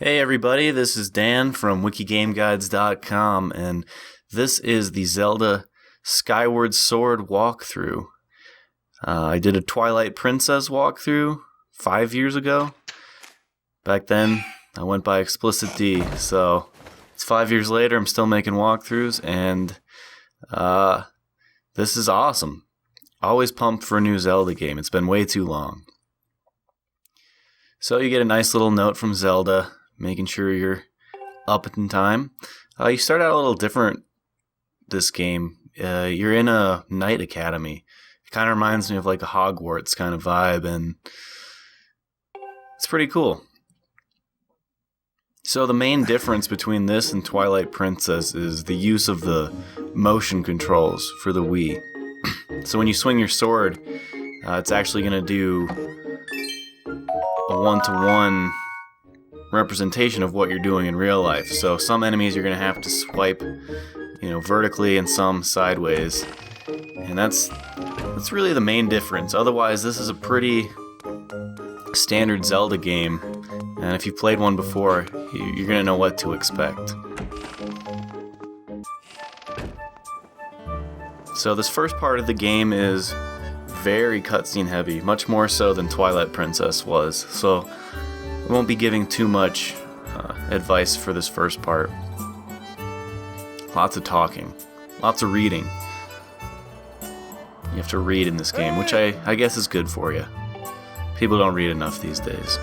Hey everybody, this is Dan from WikiGameGuides.com, and this is the Zelda Skyward Sword walkthrough. I did a Twilight Princess walkthrough 5 years ago. Back then, I went by Explicit D, so it's 5 years later, I'm still making walkthroughs, and this is awesome. Always pumped for a new Zelda game. It's been way too long. So you get a nice little note from Zelda, making sure you're up in time. You start out a little different this game. You're in a knight academy. It kind of reminds me of like a Hogwarts kind of vibe, and it's pretty cool. So the main difference between this and Twilight Princess is the use of the motion controls for the Wii. So when you swing your sword, it's actually going to do a one-to-one representation of what you're doing in real life. So some enemies you're going to have to swipe, vertically, and some sideways. And that's really the main difference. Otherwise, this is a pretty standard Zelda game, and if you've played one before, you're going to know what to expect. So this first part of the game is very cutscene heavy, much more so than Twilight Princess was. So I won't be giving too much advice for this first part. Lots of talking, lots of reading. You have to read in this game, which I guess is good for you. People don't read enough these days.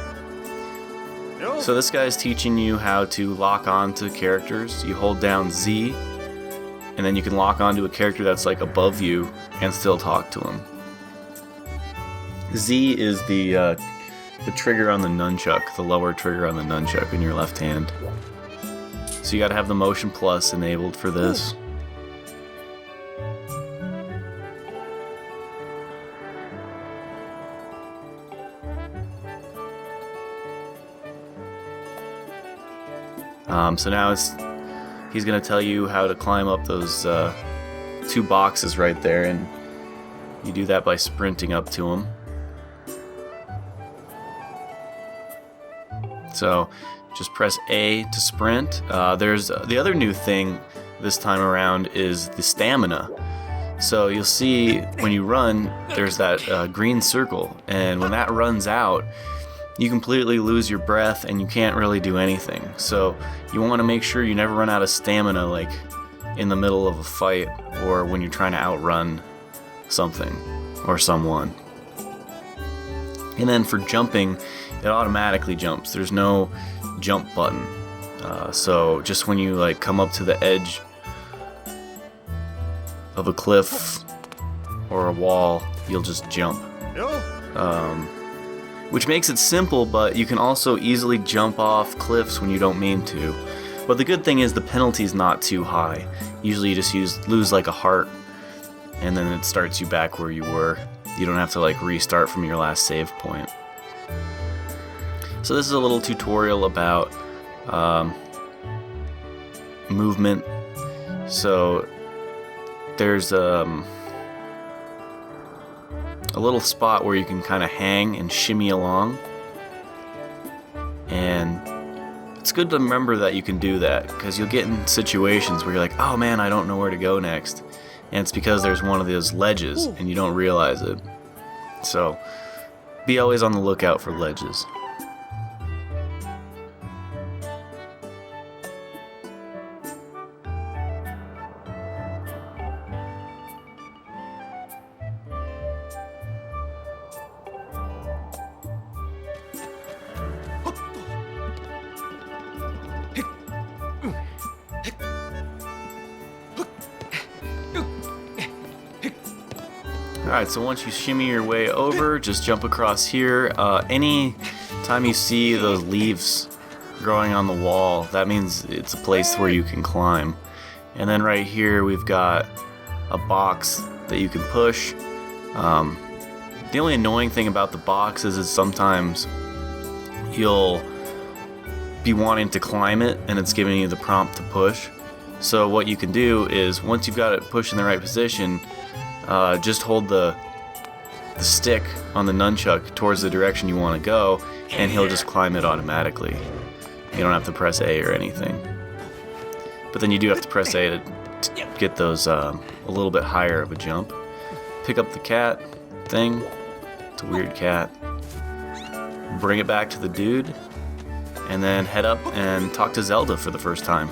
So this guy's teaching you how to lock on to characters. You hold down Z, and then you can lock onto a character that's like above you and still talk to him. Z is the trigger on the nunchuck, the lower trigger on the nunchuck in your left hand. So you gotta have the Motion Plus enabled for this. So now he's gonna tell you how to climb up those two boxes right there, and you do that by sprinting up to them. So just press A to sprint. There's the other new thing this time around is the stamina. So you'll see when you run, there's that green circle, and when that runs out, you completely lose your breath and you can't really do anything. So you want to make sure you never run out of stamina, like in the middle of a fight or when you're trying to outrun something or someone. And then for jumping, it automatically jumps. There's no jump button. So just when you come up to the edge of a cliff or a wall, you'll just jump. Which makes it simple, but you can also easily jump off cliffs when you don't mean to. But the good thing is the penalty's not too high. Usually you just lose like a heart, and then it starts you back where you were. You don't have to restart from your last save point. So this is a little tutorial about movement. So there's a little spot where you can kind of hang and shimmy along, and it's good to remember that you can do that, because you'll get in situations where you're like, oh man, I don't know where to go next, and it's because there's one of those ledges and you don't realize it. So be always on the lookout for ledges. Alright, so once you shimmy your way over, just jump across here. Any time you see those leaves growing on the wall, that means it's a place where you can climb. And then right here we've got a box that you can push. The only annoying thing about the box is sometimes you'll be wanting to climb it and it's giving you the prompt to push. So what you can do is, once you've got it pushed in the right position, just hold the stick on the nunchuck towards the direction you want to go, and he'll just climb it automatically. You don't have to press A or anything. But then you do have to press A to get those a little bit higher of a jump. Pick up the cat thing. It's a weird cat. Bring it back to the dude. And then head up and talk to Zelda for the first time.